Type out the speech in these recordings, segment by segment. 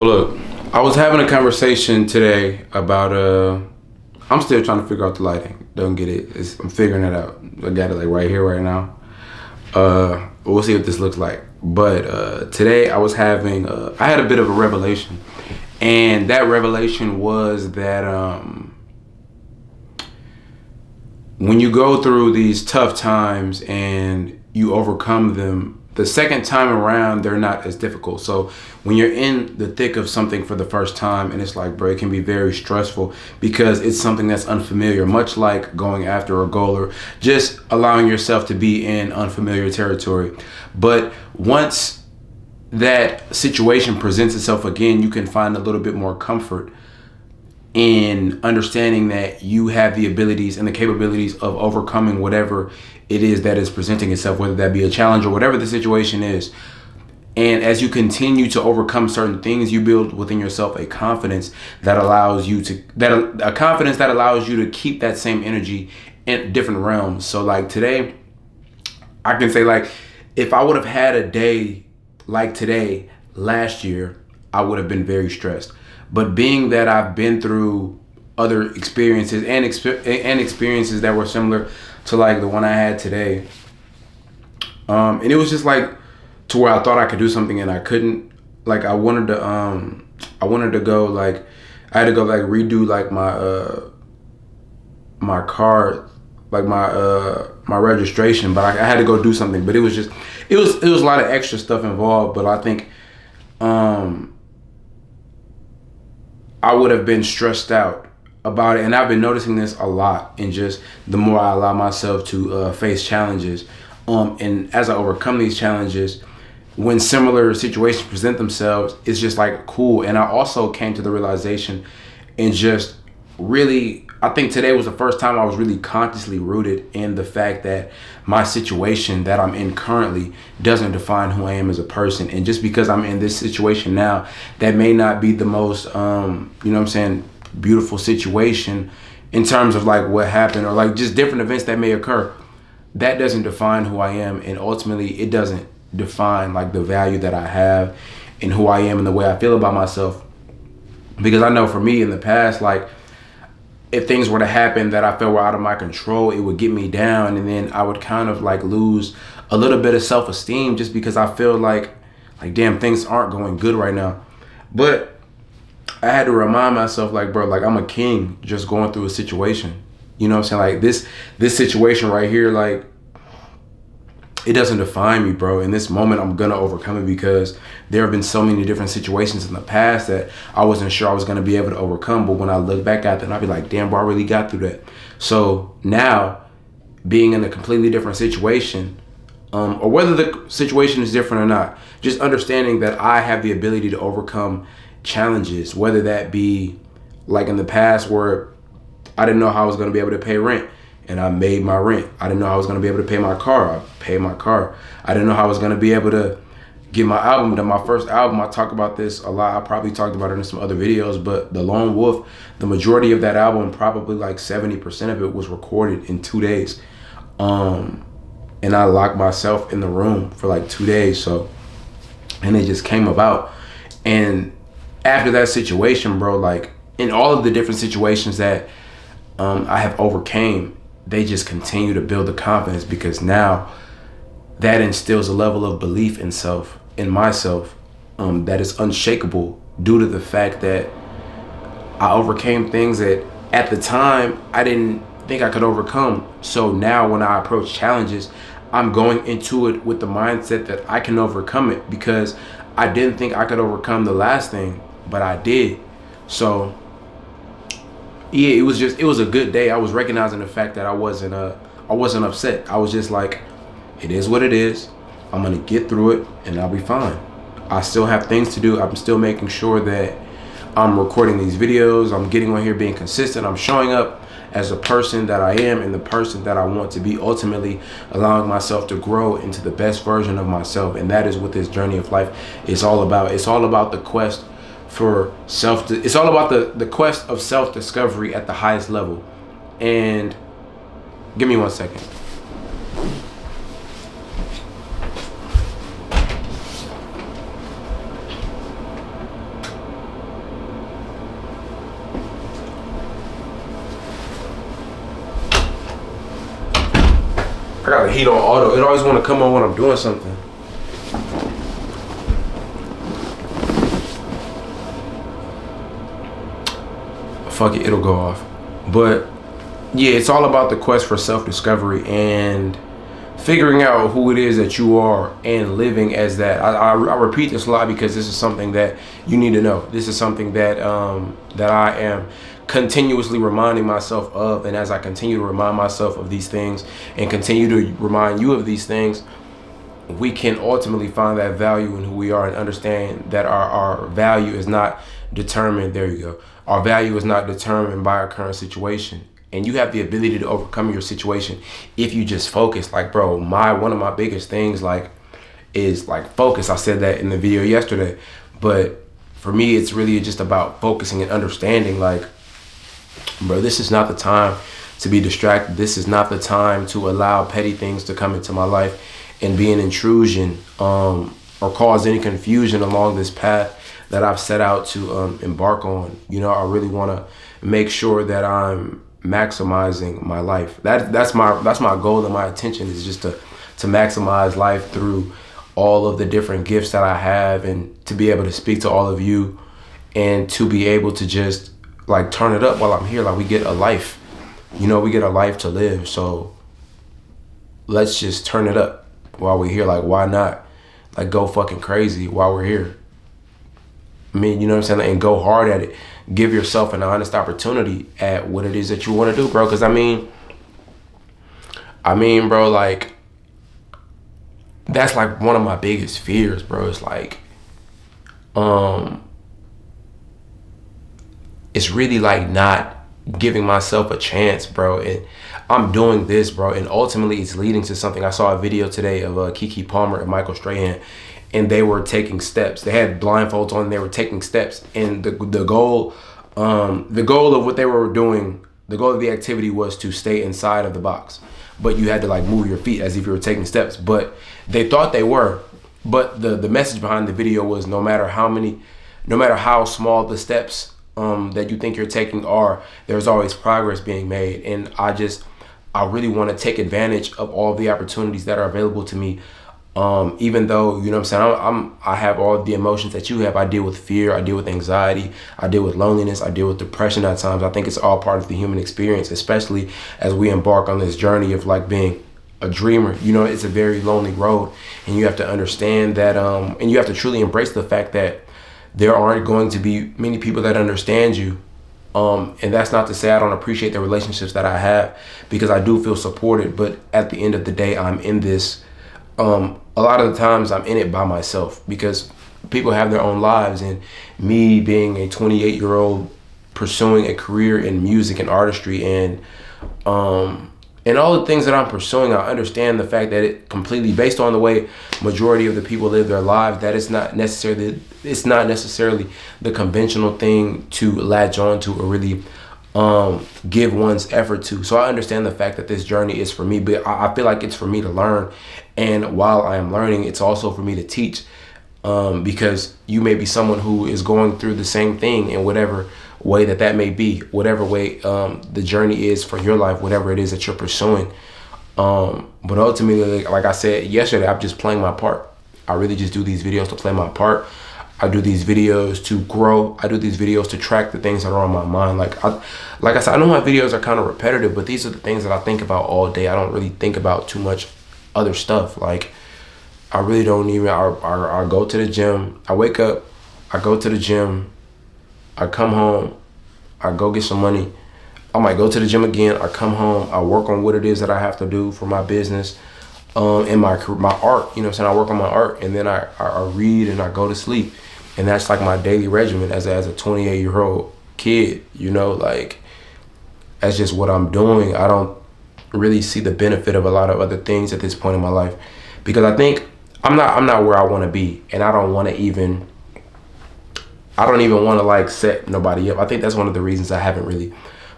Look, I was having a conversation today about I'm still trying to figure out the lighting. Don't get it. I'm figuring it out. I got it like right here, right now. We'll see what this looks like. But today I had a bit of a revelation, and that revelation was that when you go through these tough times and you overcome them, the second time around they're not as difficult. So when you're in the thick of something for the first time, and it's like, bro, it can be very stressful because it's something that's unfamiliar, much like going after a goal or just allowing yourself to be in unfamiliar territory. But once that situation presents itself again, you can find a little bit more comfort in understanding that you have the abilities and the capabilities of overcoming whatever it is that is presenting itself, whether that be a challenge or whatever the situation is. And as you continue to overcome certain things, you build within yourself a confidence that allows you to keep that same energy in different realms. So like today, I can say, like, if I would have had a day like today last year, I would have been very stressed. But being that I've been through other experiences and experiences that were similar to like the one I had today, and it was just like to where I thought I could do something and I couldn't. Like I wanted to go, like I had to go like redo like my card, like my registration, but I had to go do something. But it was a lot of extra stuff involved. But I think I would have been stressed out about it. And I've been noticing this a lot. And just the more I allow myself to face challenges, and as I overcome these challenges, when similar situations present themselves, it's just like cool. And I also came to the realization and just really, I think today was the first time I was really consciously rooted in the fact that my situation that I'm in currently doesn't define who I am as a person. And just because I'm in this situation now, that may not be the most, beautiful situation in terms of like what happened or like just different events that may occur. That doesn't define who I am. And ultimately it doesn't define like the value that I have and who I am and the way I feel about myself. Because I know for me in the past, like, if things were to happen that I felt were out of my control, it would get me down, and then I would kind of like lose a little bit of self-esteem just because I feel like damn, things aren't going good right now. But I had to remind myself, like, bro, like I'm a king just going through a situation. You know what I'm saying? Like this situation right here, like, it doesn't define me, bro. In this moment, I'm gonna overcome it because there have been so many different situations in the past that I wasn't sure I was gonna be able to overcome. But when I look back at them, I'll be like, damn, bro, I really got through that. So now, being in a completely different situation, or whether the situation is different or not, just understanding that I have the ability to overcome challenges, whether that be like in the past where I didn't know how I was gonna be able to pay rent, and I made my rent. I didn't know how I was going to be able to pay my car. I paid my car. I didn't know how I was going to be able to get my album done. My first album, I talk about this a lot. I probably talked about it in some other videos, but The Lone Wolf, the majority of that album, probably like 70% of it was recorded in 2 days. And I locked myself in the room for like 2 days. And it just came about. And after that situation, bro, like in all of the different situations that I have overcame, they just continue to build the confidence because now that instills a level of belief in myself, that is unshakable due to the fact that I overcame things that at the time I didn't think I could overcome. So now when I approach challenges, I'm going into it with the mindset that I can overcome it because I didn't think I could overcome the last thing, but I did. So yeah, it was a good day. I was recognizing the fact that I wasn't upset. I was just like, it is what it is. I'm gonna get through it and I'll be fine. I still have things to do. I'm still making sure that I'm recording these videos. I'm getting on here, being consistent. I'm showing up as a person that I am and the person that I want to be, ultimately allowing myself to grow into the best version of myself. And that is what this journey of life is all about. It's all about the quest for it's all about the quest of self-discovery at the highest level. And give me 1 second. I got the heat on auto. It always want to come on when I'm doing something. Fuck it, it'll go off. But yeah, it's all about the quest for self-discovery and figuring out who it is that you are and living as that. I repeat this a lot because this is something that you need to know. This is something that that I am continuously reminding myself of, and as I continue to remind myself of these things and continue to remind you of these things, we can ultimately find that value in who we are and understand that our value is not determined. There you go. Our value is not determined by our current situation. And you have the ability to overcome your situation if you just focus. Like, bro, one of my biggest things is focus. I said that in the video yesterday, but for me, it's really just about focusing and understanding. Like, bro, this is not the time to be distracted. This is not the time to allow petty things to come into my life and be an intrusion or cause any confusion along this path that I've set out to embark on. You know, I really want to make sure that I'm maximizing my life. That's my goal, and my intention is just to maximize life through all of the different gifts that I have, and to be able to speak to all of you, and to be able to just like turn it up while I'm here. Like, we get a life, you know, we get a life to live. So let's just turn it up while we're here. Like, why not? Like, go fucking crazy while we're here. I mean, you know what I'm saying? And go hard at it. Give yourself an honest opportunity at what it is that you want to do, bro. Because I mean, bro, like, that's like one of my biggest fears, bro. It's like, it's really like not giving myself a chance, bro. And I'm doing this, bro, and ultimately it's leading to something. I saw a video today of Keke Palmer and Michael Strahan, and they were taking steps. They had blindfolds on, and they were taking steps. And the goal of what they were doing, the goal of the activity was to stay inside of the box. But you had to like move your feet as if you were taking steps. But they thought they were. But the message behind the video was no matter how small the steps that you think you're taking are, there's always progress being made. And I really want to take advantage of all the opportunities that are available to me. Even though, you know what I'm saying, I have all the emotions that you have. I deal with fear, I deal with anxiety, I deal with loneliness, I deal with depression at times. I think it's all part of the human experience, especially as we embark on this journey of like being a dreamer. You know, it's a very lonely road, and you have to understand that, and you have to truly embrace the fact that there aren't going to be many people that understand you. And that's not to say I don't appreciate the relationships that I have, because I do feel supported. But at the end of the day, I'm in this. A lot of the times I'm in it by myself, because people have their own lives, and me being a 28-year-old pursuing a career in music and artistry and all the things that I'm pursuing, I understand the fact that it completely, based on the way majority of the people live their lives, that it's not necessarily the conventional thing to latch on to or really give one's effort to. So I understand the fact that this journey is for me, but I feel like it's for me to learn. And while I am learning, it's also for me to teach, because you may be someone who is going through the same thing in whatever way that may be, whatever way the journey is for your life, whatever it is that you're pursuing. But ultimately, like I said yesterday, I'm just playing my part. I really just do these videos to play my part. I do these videos to grow. I do these videos to track the things that are on my mind. Like I said, I know my videos are kind of repetitive, but these are the things that I think about all day. I don't really think about too much other stuff. Like, I really don't even, I go to the gym. I wake up, I go to the gym, I come home, I go get some money. I might go to the gym again. I come home, I work on what it is that I have to do for my business, and my art. You know what I'm saying? I work on my art, and then I read and I go to sleep. And that's like my daily regimen as a 28-year-old kid, you know, like, that's just what I'm doing. I don't really see the benefit of a lot of other things at this point in my life, because I think I'm not where I want to be, and I don't even want to like set nobody up. I think that's one of the reasons I haven't really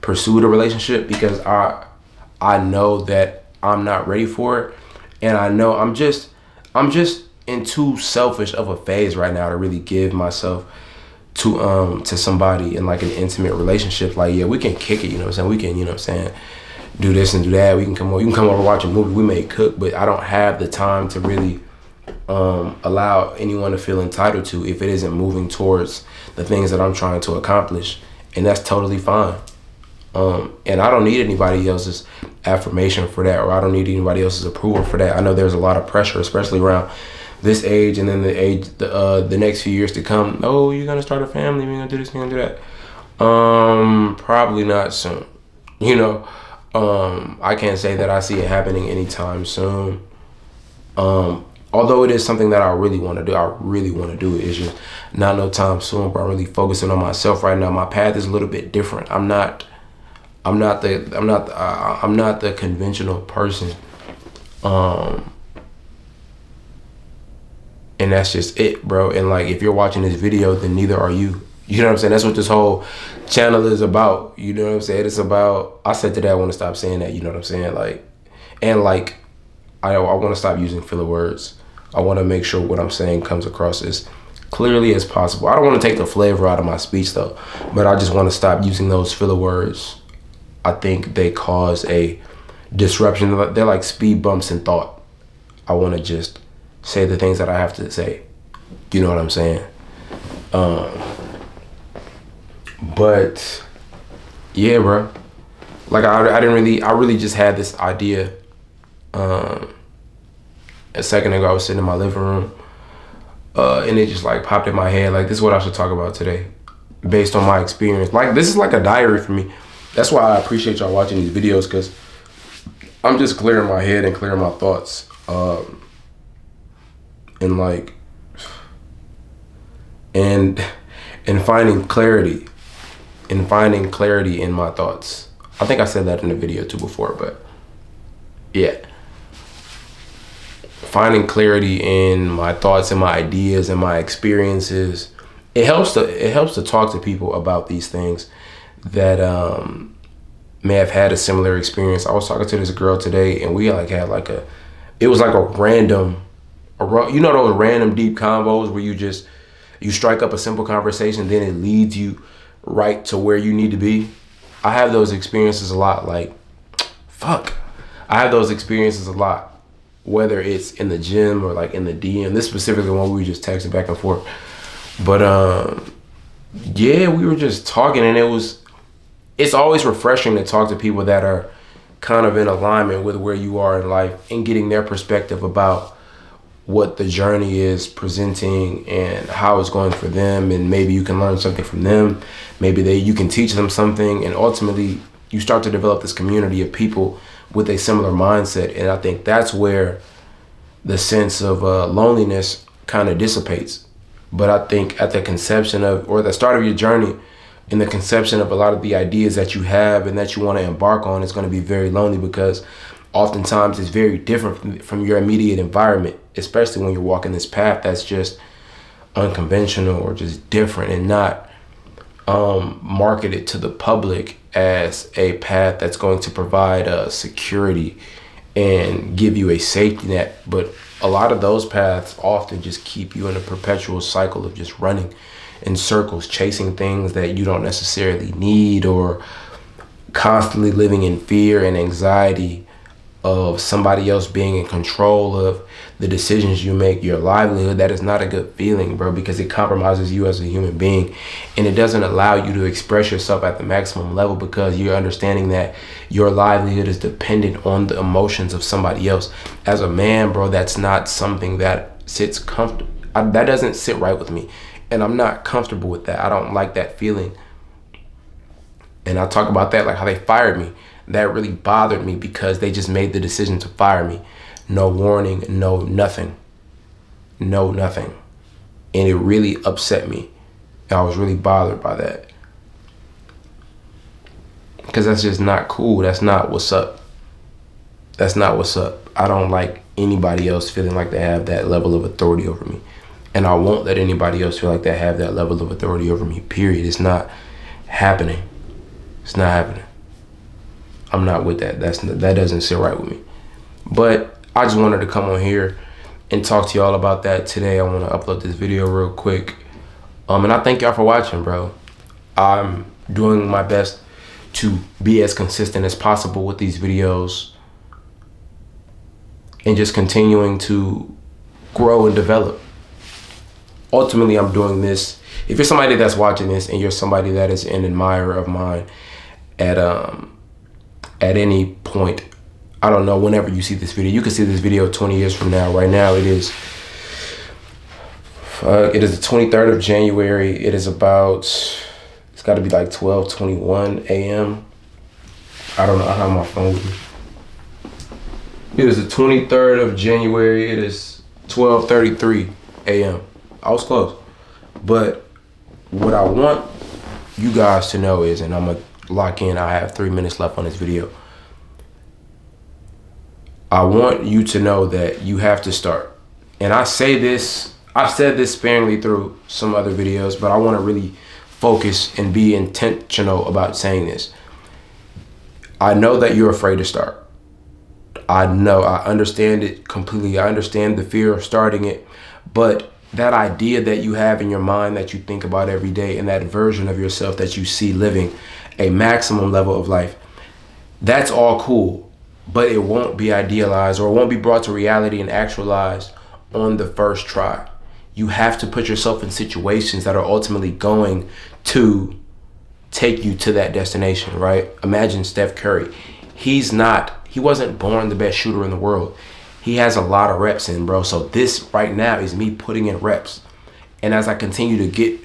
pursued a relationship, because I know that I'm not ready for it, and I know I'm just in too selfish of a phase right now to really give myself to somebody in like an intimate relationship. Like, yeah, we can kick it, you know what I'm saying? We can, you know what I'm saying, do this and do that. We can come over. You can come over, watch a movie. We may cook, but I don't have the time to really allow anyone to feel entitled to if it isn't moving towards the things that I'm trying to accomplish, and that's totally fine. And I don't need anybody else's affirmation for that, or I don't need anybody else's approval for that. I know there's a lot of pressure, especially around this age, and then the next few years to come. Oh, you're gonna start a family. You're gonna do this. You're gonna do that. Probably not soon. You know, I can't say that I see it happening anytime soon. Although it is something that I really want to do. I really want to do it. It's just not no time soon. But I'm really focusing on myself right now. My path is a little bit different. I'm not the conventional person. And that's just it, bro. And like, if you're watching this video, then neither are you. You know what I'm saying? That's what this whole channel is about. You know what I'm saying? It's about, I said today I want to stop saying that, you know what I'm saying? Like, and like, I want to stop using filler words. I want to make sure what I'm saying comes across as clearly as possible. I don't want to take the flavor out of my speech though, but I just want to stop using those filler words. I think they cause a disruption. They're like speed bumps in thought. I want to just say the things that I have to say. You know what I'm saying? But yeah, bro. Like I really just had this idea. A second ago, I was sitting in my living room, and it just like popped in my head. Like, this is what I should talk about today, based on my experience. Like, this is like a diary for me. That's why I appreciate y'all watching these videos, because I'm just clearing my head and clearing my thoughts, and like, and finding clarity, in my thoughts. I think I said that in the video too before, but yeah. Finding clarity in my thoughts and my ideas and my experiences. It helps to talk to people about these things that may have had a similar experience. I was talking to this girl today, and we had like a random, you know, those random deep combos where you strike up a simple conversation, then it leads you right to where you need to be. I have those experiences a lot. Like, fuck, I have those experiences a lot. Whether it's in the gym or like in the DM. This specifically one we just texted back and forth. But yeah, we were just talking, and it's always refreshing to talk to people that are kind of in alignment with where you are in life and getting their perspective about what the journey is presenting and how it's going for them. And maybe you can learn something from them. Maybe you can teach them something, and ultimately you start to develop this community of people with a similar mindset. And I think that's where the sense of loneliness kind of dissipates. But I think at the conception of, or the start of your journey, in the conception of a lot of the ideas that you have and that you want to embark on, it's going to be very lonely, because oftentimes it's very different from your immediate environment, especially when you're walking this path that's just unconventional or just different and not marketed to the public as a path that's going to provide security and give you a safety net. But a lot of those paths often just keep you in a perpetual cycle of just running in circles, chasing things that you don't necessarily need, or constantly living in fear and anxiety of somebody else being in control of the decisions you make, your livelihood. That is not a good feeling, bro, because it compromises you as a human being, and it doesn't allow you to express yourself at the maximum level, because you're understanding that your livelihood is dependent on the emotions of somebody else. As a man, bro, that's not something that sits comfortable. That doesn't sit right with me, and I'm not comfortable with that. I don't like that feeling. And I talk about that, like how they fired me. That really bothered me, because they just made the decision to fire me. No warning, no nothing. And it really upset me. I was really bothered by that, because that's just not cool. That's not what's up. I don't like anybody else feeling like they have that level of authority over me. And I won't let anybody else feel like they have that level of authority over me, period. It's not happening. I'm not with that. That doesn't sit right with me. But I just wanted to come on here and talk to y'all about that today. I want to upload this video real quick. And I thank y'all for watching, bro. I'm doing my best to be as consistent as possible with these videos and just continuing to grow and develop. Ultimately, I'm doing this. If you're somebody that's watching this and you're somebody that is an admirer of mine at any point, I don't know, whenever you see this video, you can see this video 20 years from now. Right now, it is the 23rd of January. It is about, it's got to be like 12:21 a.m. I don't know. I have my phone with me. It is the 23rd of January. It is 12:33 a.m. I was close. But what I want you guys to know is, and I'm going to lock in, I have 3 minutes left on this video. I want you to know that you have to start. And I say this, I've said this sparingly through some other videos, but I want to really focus and be intentional about saying this. I know that you're afraid to start. I know, I understand it completely. I understand the fear of starting it, but that idea that you have in your mind that you think about every day and that version of yourself that you see living a maximum level of life, that's all cool, but it won't be idealized or it won't be brought to reality and actualized on the first try. You have to put yourself in situations that are ultimately going to take you to that destination, right? Imagine Steph Curry. He wasn't born the best shooter in the world. He has a lot of reps in, bro. So this right now is me putting in reps. And as I continue to get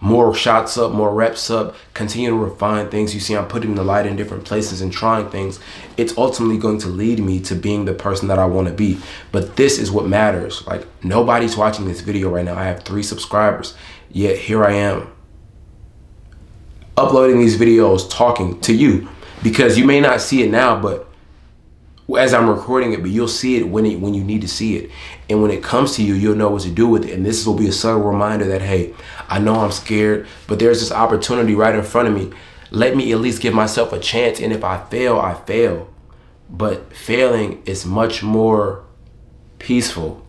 more shots up, more reps up, continue to refine things, you see I'm putting the light in different places and trying things, it's ultimately going to lead me to being the person that I want to be. But this is what matters. Like, nobody's watching this video right now. I have 3 subscribers, yet here I am uploading these videos, talking to you, because you may not see it now, but as I'm recording it, but you'll see it when you need to see it. And when it comes to you, you'll know what to do with it. And this will be a subtle reminder that, hey, I know I'm scared, but there's this opportunity right in front of me. Let me at least give myself a chance. And if I fail, I fail. But failing is much more peaceful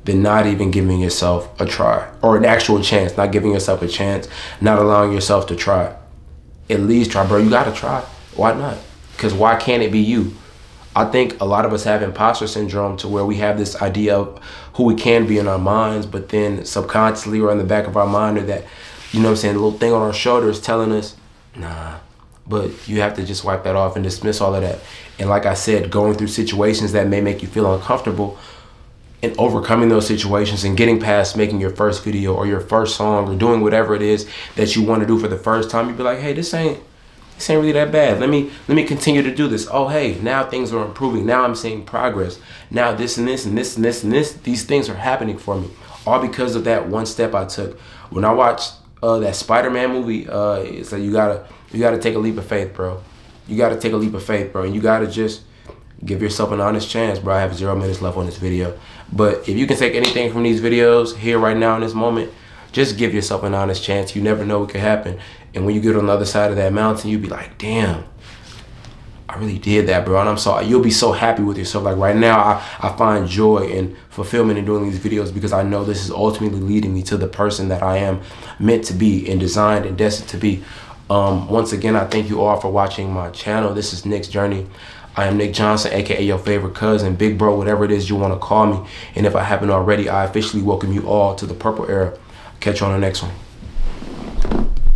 than not even giving yourself a try, or an actual chance, not giving yourself a chance, not allowing yourself to try. At least try, bro. You got to try. Why not? Because why can't it be you? I think a lot of us have imposter syndrome, to where we have this idea of who we can be in our minds, but then subconsciously or in the back of our mind, or that, you know what I'm saying, the little thing on our shoulder is telling us, nah. But you have to just wipe that off and dismiss all of that. And like I said, going through situations that may make you feel uncomfortable and overcoming those situations and getting past making your first video or your first song or doing whatever it is that you want to do for the first time, you'd be like, hey, this ain't really that bad. Let me continue to do this. Oh, hey, now things are improving. Now I'm seeing progress. Now this and this and this and this and this, these things are happening for me. All because of that one step I took. When I watched that Spider-Man movie, it's like you gotta take a leap of faith, bro. You gotta take a leap of faith, bro. And you gotta just give yourself an honest chance, bro. I have 0 minutes left on this video. But if you can take anything from these videos here right now in this moment, just give yourself an honest chance. You never know what could happen. And when you get on the other side of that mountain, you'll be like, damn, I really did that, bro. And you'll be so happy with yourself. Like right now, I find joy and fulfillment in doing these videos because I know this is ultimately leading me to the person that I am meant to be and designed and destined to be. Once again, I thank you all for watching my channel. This is Nick's Journey. I am Nick Johnson, aka your favorite cousin, big bro, whatever it is you want to call me. And if I haven't already, I officially welcome you all to the Purple Era. Catch you on the next one.